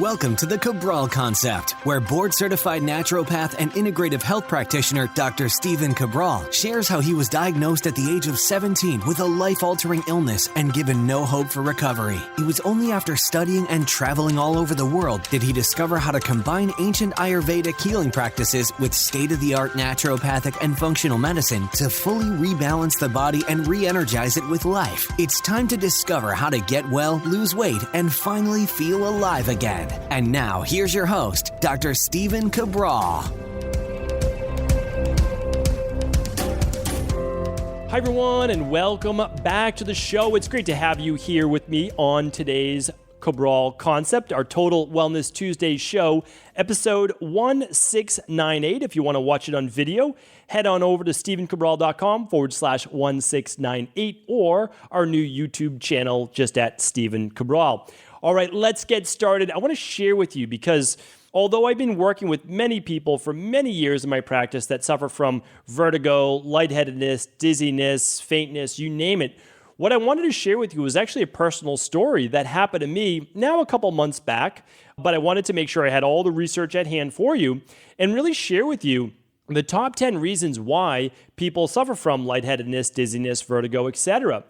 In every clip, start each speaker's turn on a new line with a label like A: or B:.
A: Welcome to the Cabral Concept, where board-certified naturopath and integrative health practitioner Dr. Stephen Cabral shares how he was diagnosed at the age of 17 with a life-altering illness and given no hope for recovery. It was only after studying and traveling all over the world did he discover how to combine ancient Ayurvedic healing practices with state-of-the-art naturopathic and functional medicine to fully rebalance the body and re-energize it with life. It's time to discover how to get well, lose weight, and finally feel alive again. And now, here's your host, Dr. Stephen Cabral.
B: Hi, everyone, and welcome back to the show. It's great to have you here with me on today's Cabral Concept, our Total Wellness Tuesday show, episode 1698. If you want to watch it on video, head on over to stephencabral.com/1698 or our new YouTube channel just at Stephen Cabral. All right, let's get started. I want to share with you because although I've been working with many people for many years in my practice that suffer from vertigo, lightheadedness, dizziness, faintness, you name it, what I wanted to share with you was actually a personal story that happened to me now a couple months back, but I wanted to make sure I had all the research at hand for you and really share with you the top 10 reasons why people suffer from lightheadedness, dizziness, vertigo, etc.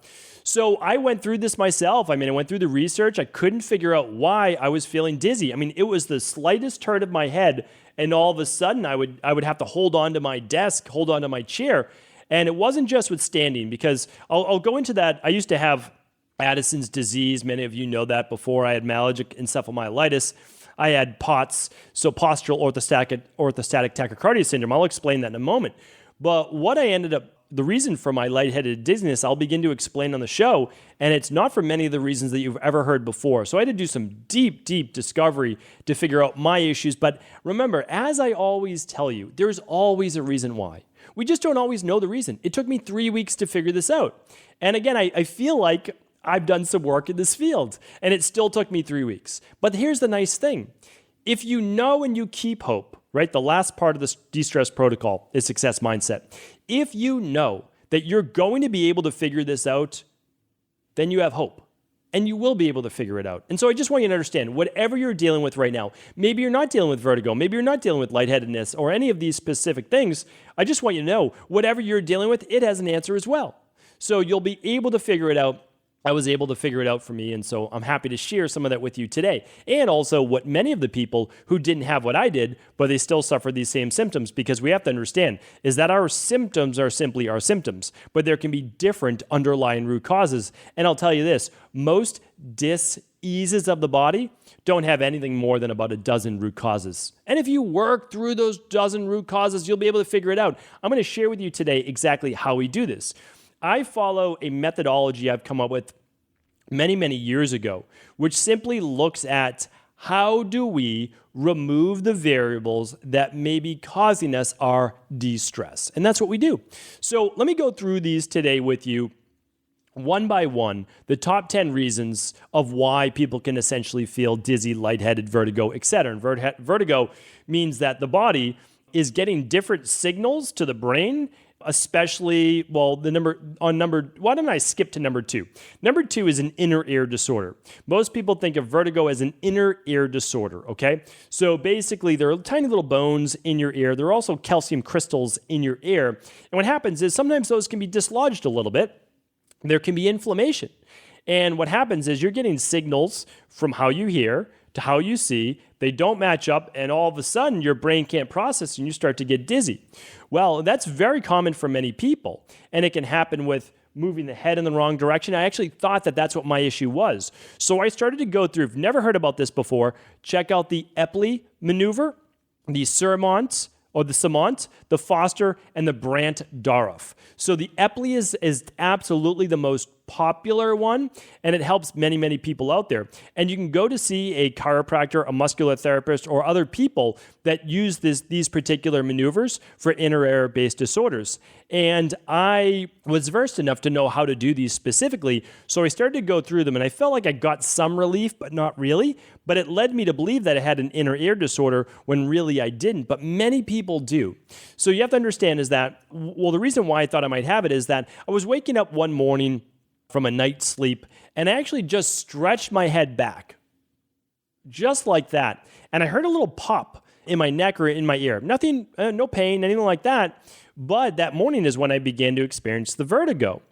B: So I went through this myself. I went through the research. I couldn't figure out why I was feeling dizzy. It was the slightest turn of my head, and all of a sudden I would have to hold on to my desk, hold on to my chair. And it wasn't just with standing, because I'll go into that. I used to have Addison's disease. Many of you know that before. I had myalgic encephalomyelitis. I had POTS, so postural orthostatic tachycardia syndrome. I'll explain that in a moment. But what I ended up, the reason for my lightheaded dizziness, I'll begin to explain on the show, and it's not for many of the reasons that you've ever heard before. So I had to do some deep discovery to figure out my issues. But remember, as I always tell you, there's always a reason why. We just don't always know the reason. It took me 3 weeks to figure this out. And again, I feel like I've done some work in this field, and it still took me 3 weeks. But here's the nice thing. If you know and you keep hope, right? The last part of the de-stress protocol is success mindset. If you know that you're going to be able to figure this out, then you have hope. And you will be able to figure it out. And so I just want you to understand, whatever you're dealing with right now, maybe you're not dealing with vertigo, maybe you're not dealing with lightheadedness or any of these specific things, I just want you to know, whatever you're dealing with, it has an answer as well. So you'll be able to figure it out. I was able to figure it out for me, and so I'm happy to share some of that with you today. And also what many of the people who didn't have what I did, but they still suffer these same symptoms, because we have to understand is that our symptoms are simply our symptoms, but there can be different underlying root causes. And I'll tell you this, most diseases of the body don't have anything more than about a dozen root causes. And if you work through those dozen root causes, you'll be able to figure it out. I'm going to share with you today exactly how we do this. I follow a methodology I've come up with many years ago, which simply looks at how do we remove the variables that may be causing us our de-stress. And that's what we do. So let me go through these today with you one by one, the top 10 reasons of why people can essentially feel dizzy, lightheaded, vertigo, etc. And vertigo means that the body is getting different signals to the brain, especially, why don't I skip to number 2? Number 2 is an inner ear disorder. Most people think of vertigo as an inner ear disorder, okay? So basically, there are tiny little bones in your ear. There are also calcium crystals in your ear. And what happens is sometimes those can be dislodged a little bit. There can be inflammation. And what happens is you're getting signals from how you hear to how you see. They don't match up, and all of a sudden your brain can't process and you start to get dizzy. Well, that's very common for many people, and it can happen with moving the head in the wrong direction. I actually thought that that's what my issue was. So I started to go through, if you've never heard about this before, check out the Epley maneuver, the Sermont, or the Samant, the Foster, and the Brandt-Daroff. So the Epley is absolutely the most popular one, and it helps many people out there. And you can go to see a chiropractor, a muscular therapist, or other people that use these particular maneuvers for inner ear-based disorders. And I was versed enough to know how to do these specifically, so I started to go through them, and I felt like I got some relief, but not really. But it led me to believe that I had an inner ear disorder when really I didn't, but many people do. So you have to understand is that, the reason why I thought I might have it is that I was waking up one morning from a night's sleep, and I actually just stretched my head back. just like that. And I heard a little pop in my neck or in my ear. Nothing, no pain, anything like that. But that morning is when I began to experience the vertigo.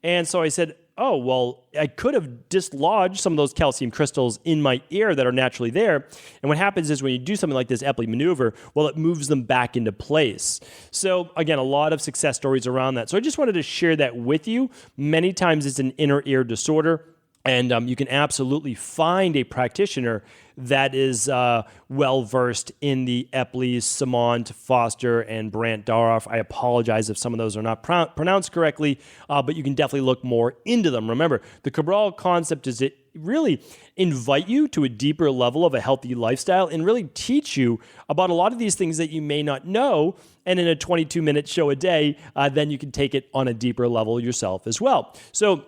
B: And so I said, oh, well, I could have dislodged some of those calcium crystals in my ear that are naturally there. And what happens is when you do something like this Epley maneuver, well, it moves them back into place. So again, a lot of success stories around that. So I just wanted to share that with you. Many times it's an inner ear disorder. And you can absolutely find a practitioner that is well-versed in the Epleys, Samant, Foster, and Brandt Daroff. I apologize if some of those are not pronounced correctly, but you can definitely look more into them. Remember, the Cabral concept is it really invite you to a deeper level of a healthy lifestyle and really teach you about a lot of these things that you may not know. And in a 22-minute show a day, then you can take it on a deeper level yourself as well. So,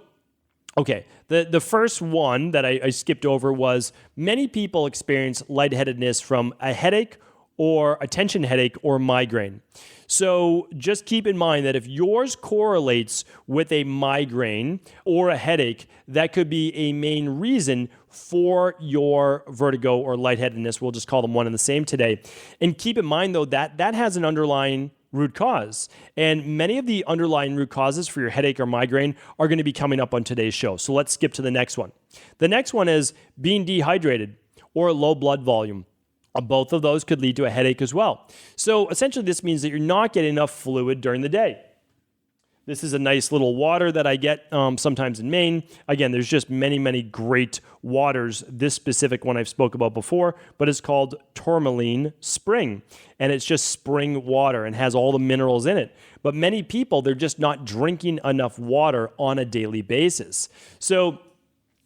B: okay, the first one that I skipped over was many people experience lightheadedness from a headache or a tension headache or migraine. So just keep in mind that if yours correlates with a migraine or a headache, that could be a main reason for your vertigo or lightheadedness. We'll just call them one and the same today. And keep in mind, though, that has an underlying root cause. And many of the underlying root causes for your headache or migraine are going to be coming up on today's show. So let's skip to the next one. The next one is being dehydrated or low blood volume. Both of those could lead to a headache as well. So essentially this means that you're not getting enough fluid during the day. This is a nice little water that I get sometimes in Maine. Again, there's just many, many great waters. This specific one I've spoke about before, but it's called Tourmaline Spring. And it's just spring water and has all the minerals in it. But many people, they're just not drinking enough water on a daily basis. So,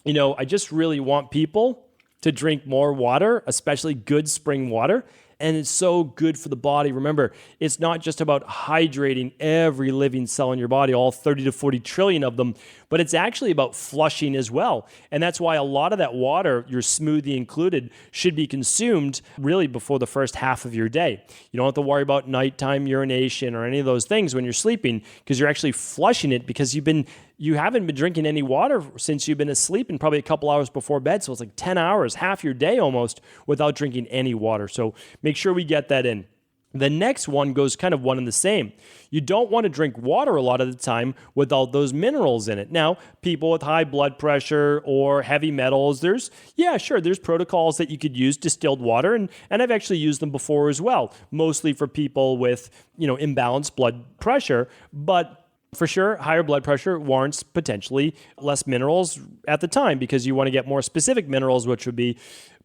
B: I just really want people to drink more water, especially good spring water. And it's so good for the body. Remember, it's not just about hydrating every living cell in your body, all 30 to 40 trillion of them, but it's actually about flushing as well. And that's why a lot of that water, your smoothie included, should be consumed really before the first half of your day. You don't have to worry about nighttime urination or any of those things when you're sleeping because you're actually flushing it because you haven't been drinking any water since you've been asleep and probably a couple hours before bed. So it's like 10 hours, half your day almost without drinking any water. So make sure we get that in. The next one goes kind of one and the same. You don't want to drink water a lot of the time without those minerals in it. Now, people with high blood pressure or heavy metals, there's protocols that you could use distilled water, and I've actually used them before as well, mostly for people with, imbalanced blood pressure, but for sure, higher blood pressure warrants potentially less minerals at the time because you want to get more specific minerals, which would be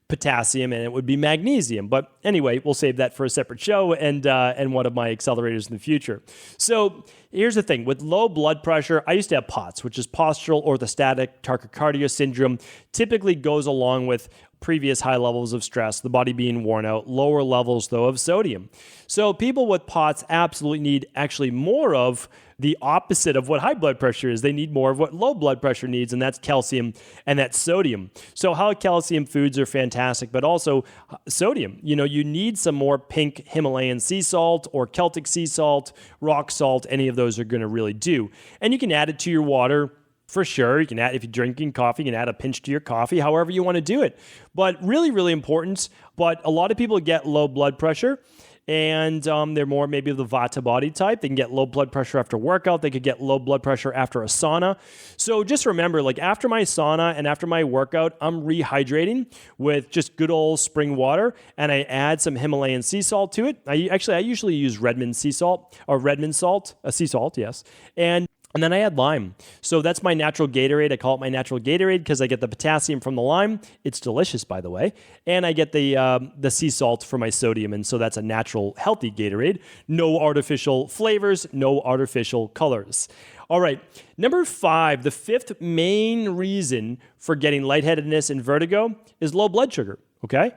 B: potassium and it would be magnesium. But anyway, we'll save that for a separate show and one of my accelerators in the future. So here's the thing. With low blood pressure, I used to have POTS, which is postural orthostatic tachycardia syndrome, typically goes along with previous high levels of stress, the body being worn out, lower levels, though, of sodium. So people with POTS absolutely need actually more of the opposite of what high blood pressure is. They need more of what low blood pressure needs, and that's calcium and that's sodium. So high calcium foods are fantastic, but also sodium. You need some more pink Himalayan sea salt or Celtic sea salt, rock salt. Any of those are going to really do. And you can add it to your water. For sure, you can add, if you're drinking coffee, you can add a pinch to your coffee, however you want to do it. But really, really important. But a lot of people get low blood pressure, and they're more maybe of the Vata body type. They can get low blood pressure after workout. They could get low blood pressure after a sauna. So just remember, after my sauna and after my workout, I'm rehydrating with just good old spring water, and I add some Himalayan sea salt to it. I usually use Redmond sea salt, or Redmond salt, sea salt, yes. And then I add lime. So that's my natural Gatorade. I call it my natural Gatorade because I get the potassium from the lime. It's delicious, by the way. And I get the sea salt for my sodium. And so that's a natural, healthy Gatorade. No artificial flavors, no artificial colors. All right, number 5, the 5th main reason for getting lightheadedness and vertigo is low blood sugar, okay?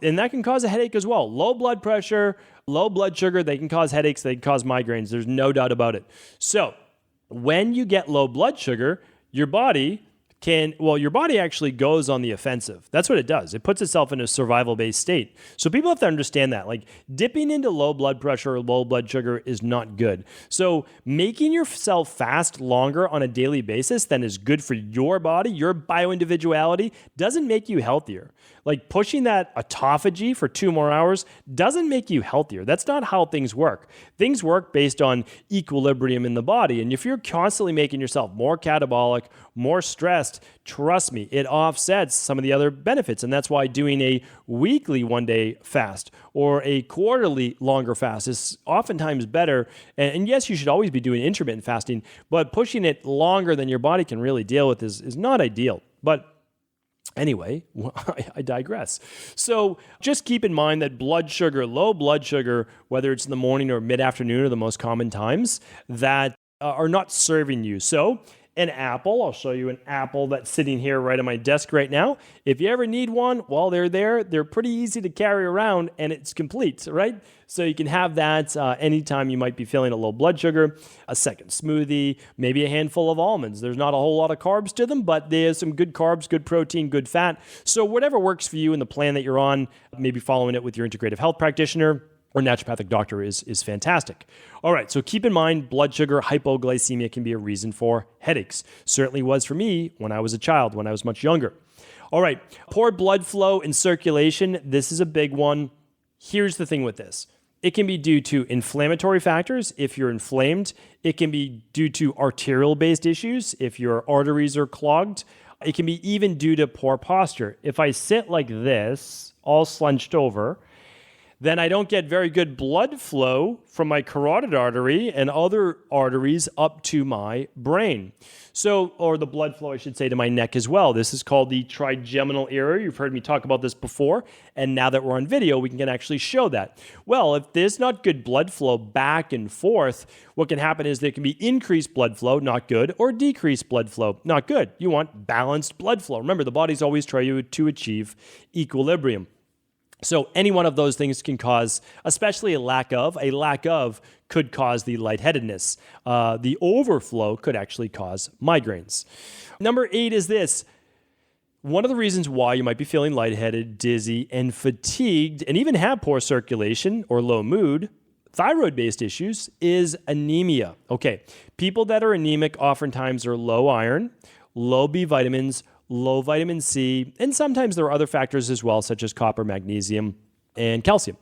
B: And that can cause a headache as well. Low blood pressure, low blood sugar, they can cause headaches, they can cause migraines. There's no doubt about it. So when you get low blood sugar, your body your body actually goes on the offensive. That's what it does. It puts itself in a survival-based state. So people have to understand that. Like dipping into low blood pressure or low blood sugar is not good. So making yourself fast longer on a daily basis than is good for your body, your bioindividuality, doesn't make you healthier. Like pushing that autophagy for 2 more hours doesn't make you healthier. That's not how things work. Things work based on equilibrium in the body. And if you're constantly making yourself more catabolic, more stressed, trust me, it offsets some of the other benefits. And that's why doing a weekly 1-day fast or a quarterly longer fast is oftentimes better. And yes, you should always be doing intermittent fasting, but pushing it longer than your body can really deal with is not ideal. But anyway, I digress. So just keep in mind that blood sugar, low blood sugar, whether it's in the morning or mid-afternoon are the most common times that are not serving you. So an apple, I'll show you an apple that's sitting here right on my desk right now. If you ever need one, while they're there, they're pretty easy to carry around and it's complete, right? So you can have that anytime you might be feeling a low blood sugar, a second smoothie, maybe a handful of almonds. There's not a whole lot of carbs to them, but there's some good carbs, good protein, good fat. So whatever works for you in the plan that you're on, maybe following it with your integrative health practitioner or naturopathic doctor is fantastic. All right, so keep in mind, blood sugar hypoglycemia can be a reason for headaches. Certainly was for me when I was a child, when I was much younger. All right, poor blood flow and circulation. This is a big one. Here's the thing with this. It can be due to inflammatory factors if you're inflamed. It can be due to arterial-based issues if your arteries are clogged. It can be even due to poor posture. If I sit like this, all slunched over, then I don't get very good blood flow from my carotid artery and other arteries up to my brain. So, or the blood flow, I should say, to my neck as well. This is called the trigeminal area. You've heard me talk about this before. And now that we're on video, we can actually show that. Well, if there's not good blood flow back and forth, what can happen is there can be increased blood flow, not good, or decreased blood flow, not good. You want balanced blood flow. Remember, the body's always trying to achieve equilibrium. So any one of those things can cause, especially a lack of could cause the lightheadedness. The overflow could actually cause migraines. Number 8 is this. One of the reasons why you might be feeling lightheaded, dizzy, and fatigued, and even have poor circulation or low mood, thyroid-based issues, is anemia. Okay, people that are anemic oftentimes are low iron, low B vitamins, low vitamin C, and sometimes there are other factors as well, such as copper, magnesium, and calcium.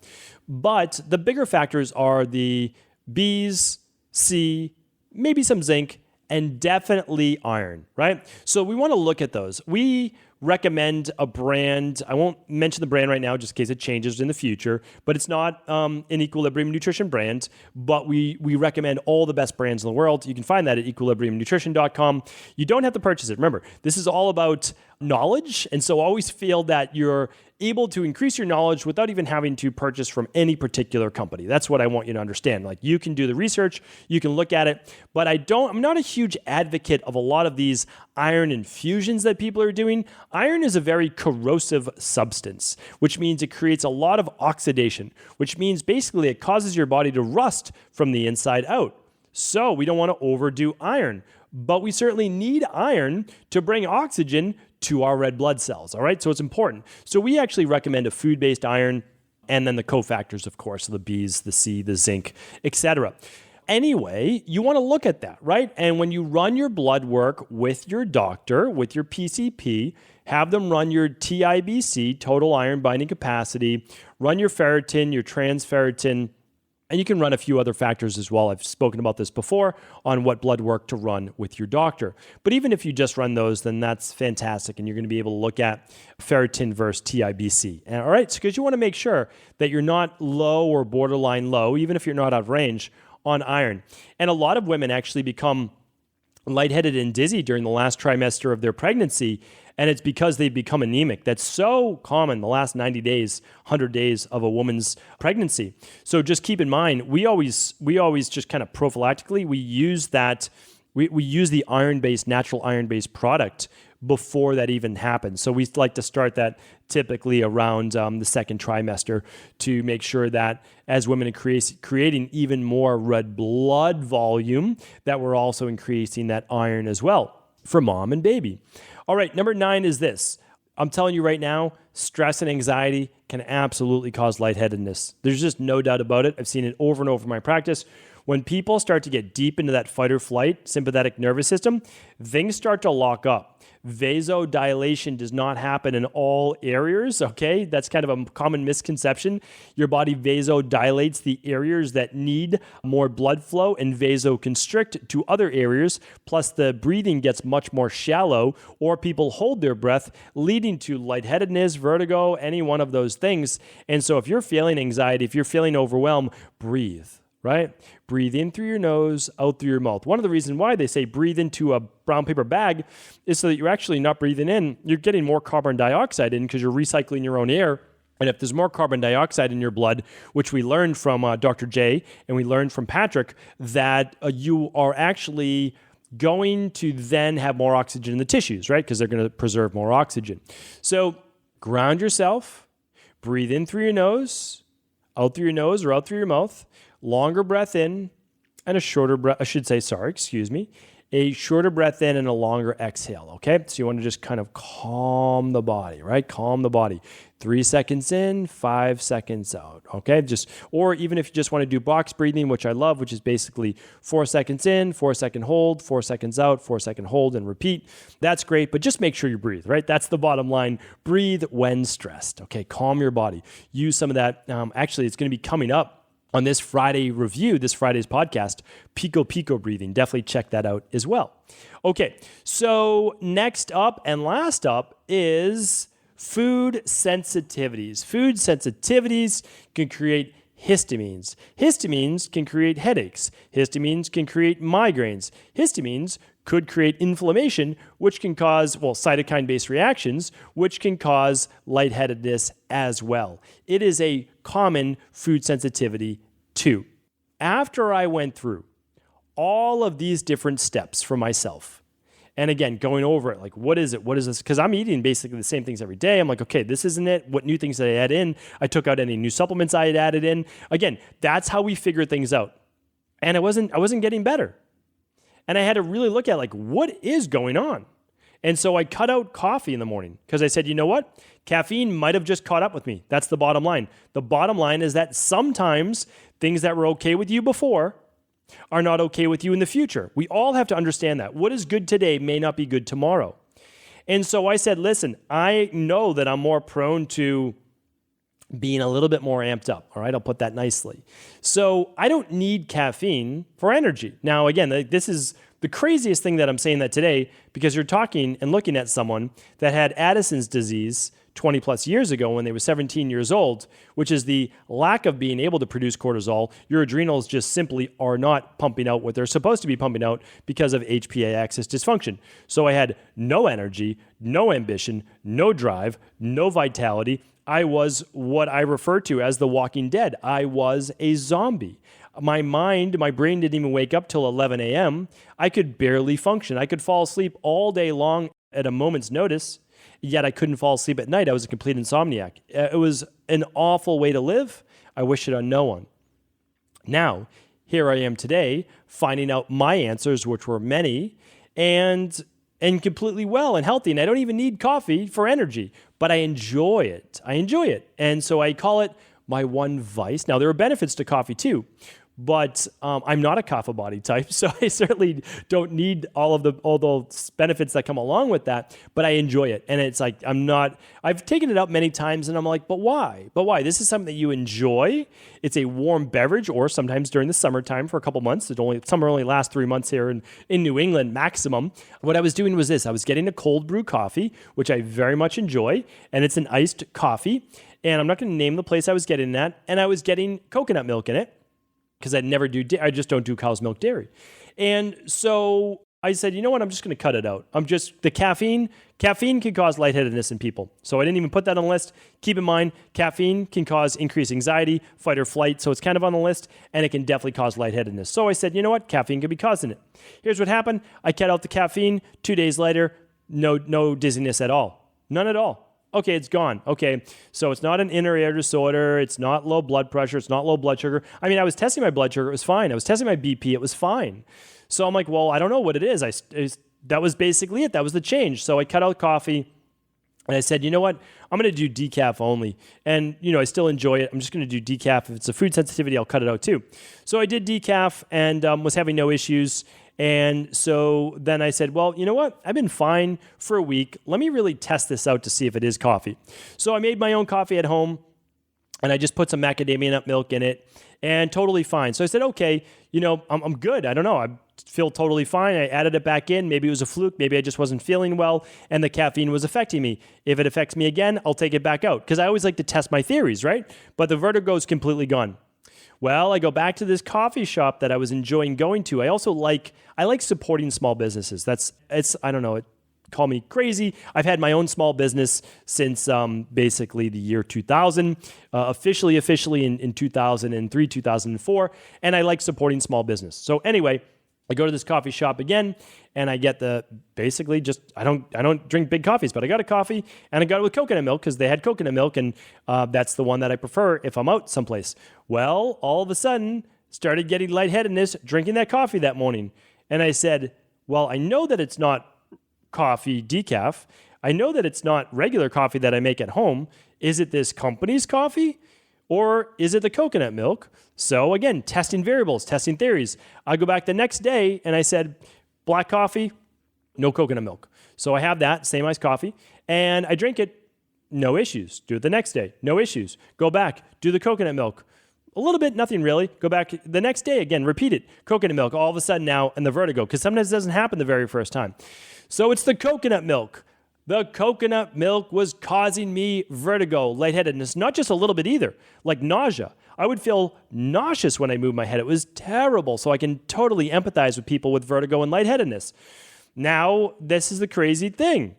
B: But the bigger factors are the B's, C, maybe some zinc, and definitely iron, right? So we want to look at those. We recommend a brand. I won't mention the brand right now just in case it changes in the future, but it's not an Equilibrium Nutrition brand, but we recommend all the best brands in the world. You can find that at equilibriumnutrition.com. You don't have to purchase it. Remember, this is all about knowledge, and so always feel that you're able to increase your knowledge without even having to purchase from any particular company. That's what I want you to understand. Like, you can do the research, you can look at it, but I'm not a huge advocate of a lot of these iron infusions that people are doing. Iron is a very corrosive substance, which means it creates a lot of oxidation, which means basically it causes your body to rust from the inside out. So we don't want to overdo iron, but we certainly need iron to bring oxygen to our red blood cells, all right? So it's important. So we actually recommend a food-based iron, and then the cofactors, of course, the B's, the C, the zinc, etc. Anyway, you want to look at that, right? And when you run your blood work with your doctor, with your PCP, have them run your TIBC, total iron binding capacity, run your ferritin, your transferritin, and you can run a few other factors as well. I've spoken about this before on what blood work to run with your doctor. But even if you just run those, then that's fantastic. And you're going to be able to look at ferritin versus TIBC. And, all right, so because you want to make sure that you're not low or borderline low, even if you're not out of range, on iron. And a lot of women actually become lightheaded and dizzy during the last trimester of their pregnancy, and it's because they've become anemic. That's so common the last 90 days, 100 days of a woman's pregnancy. So just keep in mind, we always just kind of prophylactically, we use that, we use the iron-based, natural iron-based product before that even happens. So we like to start that typically around the second trimester to make sure that as women are creating even more red blood volume, that we're also increasing that iron as well. for mom and baby. All right, number 9 is this. I'm telling you right now, stress and anxiety can absolutely cause lightheadedness. There's just no doubt about it. I've seen it over and over in my practice. When people start to get deep into that fight or flight sympathetic nervous system, things start to lock up. Vasodilation does not happen in all areas, okay? That's kind of a common misconception. Your body vasodilates the areas that need more blood flow and vasoconstrict to other areas, plus the breathing gets much more shallow, or people hold their breath, leading to lightheadedness, vertigo, any one of those things. And so if you're feeling anxiety, if you're feeling overwhelmed, breathe. Right? Breathe in through your nose, out through your mouth. One of the reasons why they say breathe into a brown paper bag is so that you're actually not breathing in. You're getting more carbon dioxide in because you're recycling your own air. And if there's more carbon dioxide in your blood, which we learned from Dr. J and we learned from Patrick, that you are actually going to then have more oxygen in the tissues, right? Because they're going to preserve more oxygen. So ground yourself, breathe in through your nose, out through your nose or out through your mouth. Longer breath in and a shorter breath, a shorter breath in and a longer exhale, okay? So you want to just kind of calm the body, right? Calm the body. 3 seconds in, 5 seconds out, okay? Or even if you just want to do box breathing, which I love, which is basically 4 seconds in, 4 second hold, 4 seconds out, 4 second hold and repeat. That's great, but just make sure you breathe, right? That's the bottom line. Breathe when stressed, okay? Calm your body. Use some of that. Actually, it's going to be coming up on this Friday review, this Friday's podcast, Pico breathing. Definitely check that out as well. Okay, so next up and last up is food sensitivities. Food sensitivities can create histamines. Histamines can create headaches. Histamines can create migraines. Histamines could create inflammation, which can cause, cytokine-based reactions, which can cause lightheadedness as well. It is a common food sensitivity too. After I went through all of these different steps for myself, and again, going over it, like, what is it? What is this? Because I'm eating basically the same things every day. I'm like, okay, this isn't it. What new things did I add in? I took out any new supplements I had added in. Again, that's how we figure things out. And I wasn't getting better. And I had to really look at, like, what is going on? And so I cut out coffee in the morning because I said, you know what? Caffeine might have just caught up with me. That's the bottom line. The bottom line is that sometimes things that were okay with you before are not okay with you in the future. We all have to understand that. What is good today may not be good tomorrow. And so I said, listen, I know that I'm more prone to being a little bit more amped up. All right, I'll put that nicely. So I don't need caffeine for energy. Now, again, this is the craziest thing that I'm saying that today, because you're talking and looking at someone that had Addison's disease 20 plus years ago when they were 17 years old, which is the lack of being able to produce cortisol. Your adrenals just simply are not pumping out what they're supposed to be pumping out because of HPA axis dysfunction. So I had no energy, no ambition, no drive, no vitality. I was what I refer to as the walking dead. I was a zombie. My brain didn't even wake up till 11 a.m. I could barely function. I could fall asleep all day long at a moment's notice, yet I couldn't fall asleep at night. I was a complete insomniac. It was an awful way to live. I wish it on no one. Now, here I am today, finding out my answers, which were many, and completely well and healthy. And I don't even need coffee for energy, but I enjoy it. And so I call it my one vice. Now, there are benefits to coffee too, but I'm not a coffee body type, so I certainly don't need all those benefits that come along with that, but I enjoy it. And it's like, I've taken it out many times and I'm like, but why? This is something that you enjoy. It's a warm beverage, or sometimes during the summertime for a couple months. Summer only lasts 3 months here in New England maximum. What I was doing was this. I was getting a cold brew coffee, which I very much enjoy, and it's an iced coffee. And I'm not going to name the place I was getting that. And I was getting coconut milk in it because I just don't do cow's milk dairy. And so I said, you know what? I'm just going to cut it out. The caffeine can cause lightheadedness in people. So I didn't even put that on the list. Keep in mind, caffeine can cause increased anxiety, fight or flight. So it's kind of on the list, and it can definitely cause lightheadedness. So I said, you know what? Caffeine could be causing it. Here's what happened. I cut out the caffeine. 2 days later, no dizziness at all. None at all. Okay, it's gone. Okay, so it's not an inner ear disorder. It's not low blood pressure. It's not low blood sugar. I mean, I was testing my blood sugar. It was fine. I was testing my BP. It was fine. So I'm like, well, I don't know what it is. I that was basically it. That was the change. So I cut out coffee and I said, you know what? I'm going to do decaf only. And, I still enjoy it. I'm just going to do decaf. If it's a food sensitivity, I'll cut it out too. So I did decaf and was having no issues. And so then I said, well, you know what? I've been fine for a week. Let me really test this out to see if it is coffee. So I made my own coffee at home and I just put some macadamia nut milk in it and totally fine. So I said, okay, I'm good. I don't know. I feel totally fine. I added it back in. Maybe it was a fluke. Maybe I just wasn't feeling well and the caffeine was affecting me. If it affects me again, I'll take it back out because I always like to test my theories, right? But the vertigo is completely gone. Well, I go back to this coffee shop that I was enjoying going to. I like supporting small businesses. I don't know, call me crazy. I've had my own small business since basically the year 2000, officially in 2003, 2004, and I like supporting small business. So anyway, I go to this coffee shop again, and I get I don't drink big coffees, but I got a coffee, and I got it with coconut milk because they had coconut milk, and that's the one that I prefer if I'm out someplace. Well, all of a sudden, started getting lightheadedness drinking that coffee that morning. And I said, well, I know that it's not coffee decaf. I know that it's not regular coffee that I make at home. Is it this company's coffee? Or is it the coconut milk? So again, testing variables, testing theories. I go back the next day and I said, black coffee, no coconut milk. So I have that, same iced coffee, and I drink it, no issues. Do it the next day, no issues. Go back, do the coconut milk. A little bit, nothing really. Go back the next day again, repeat it. Coconut milk, all of a sudden now, and the vertigo, because sometimes it doesn't happen the very first time. So it's the coconut milk. The coconut milk was causing me vertigo, lightheadedness, not just a little bit either, like nausea. I would feel nauseous when I moved my head. It was terrible. So I can totally empathize with people with vertigo and lightheadedness. Now, this is the crazy thing.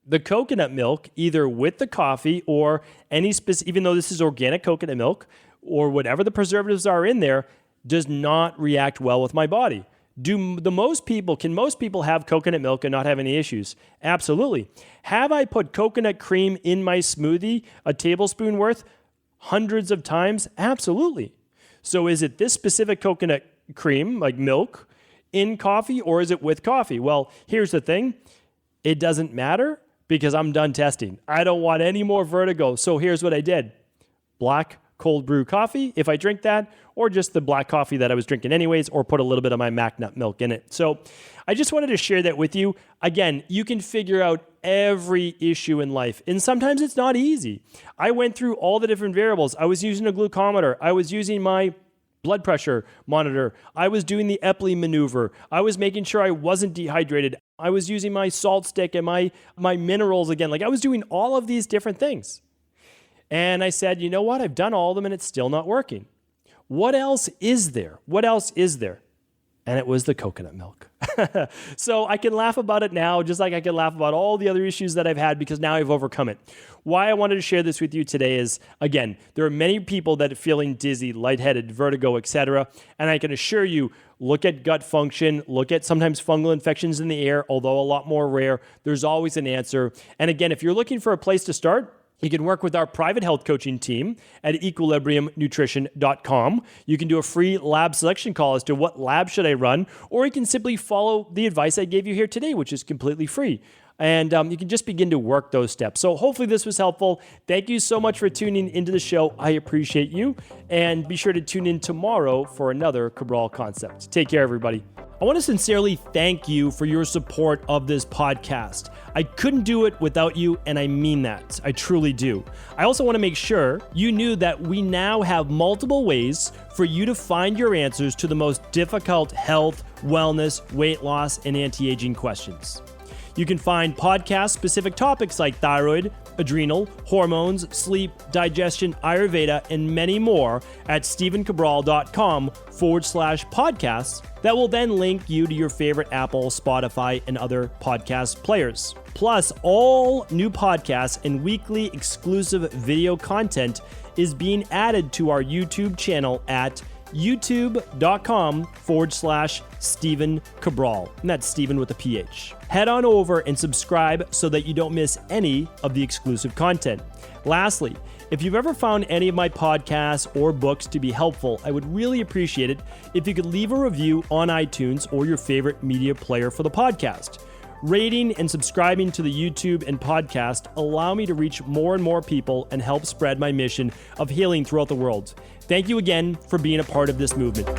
B: The coconut milk, either with the coffee or any specific, even though this is organic coconut milk or whatever the preservatives are in there, does not react well with my body. Can most people have coconut milk and not have any issues? Absolutely. Have I put coconut cream in my smoothie, a tablespoon worth, hundreds of times? Absolutely. So is it this specific coconut cream, like milk, in coffee, or is it with coffee? Well, here's the thing. It doesn't matter because I'm done testing. I don't want any more vertigo. So here's what I did. Black cold brew coffee, if I drink that, or just the black coffee that I was drinking anyways, or put a little bit of my mac nut milk in it. So I just wanted to share that with you. Again, you can figure out every issue in life, and sometimes it's not easy. I went through all the different variables. I was using a glucometer. I was using my blood pressure monitor. I was doing the Epley maneuver. I was making sure I wasn't dehydrated. I was using my salt stick and my minerals again. Like I was doing all of these different things. And I said, you know what? I've done all of them and it's still not working. What else is there? What else is there? And it was the coconut milk. So I can laugh about it now, just like I can laugh about all the other issues that I've had because now I've overcome it. Why I wanted to share this with you today is, again, there are many people that are feeling dizzy, lightheaded, vertigo, etc. And I can assure you, look at gut function, look at sometimes fungal infections in the air, although a lot more rare. There's always an answer. And again, if you're looking for a place to start, you can work with our private health coaching team at equilibriumnutrition.com. You can do a free lab selection call as to what lab should I run, or you can simply follow the advice I gave you here today, which is completely free. And you can just begin to work those steps. So hopefully this was helpful. Thank you so much for tuning into the show. I appreciate you. And be sure to tune in tomorrow for another Cabral Concept. Take care, everybody. I want to sincerely thank you for your support of this podcast. I couldn't do it without you, and I mean that. I truly do. I also want to make sure you knew that we now have multiple ways for you to find your answers to the most difficult health, wellness, weight loss, and anti-aging questions. You can find podcast-specific topics like thyroid, adrenal, hormones, sleep, digestion, Ayurveda, and many more at stephencabral.com/podcasts that will then link you to your favorite Apple, Spotify, and other podcast players. Plus, all new podcasts and weekly exclusive video content is being added to our YouTube channel at youtube.com/Stephen Cabral. And that's Stephen with a PH. Head on over and subscribe so that you don't miss any of the exclusive content. Lastly, if you've ever found any of my podcasts or books to be helpful, I would really appreciate it if you could leave a review on iTunes or your favorite media player for the podcast. Rating and subscribing to the YouTube and podcast allow me to reach more and more people and help spread my mission of healing throughout the world. Thank you again for being a part of this movement.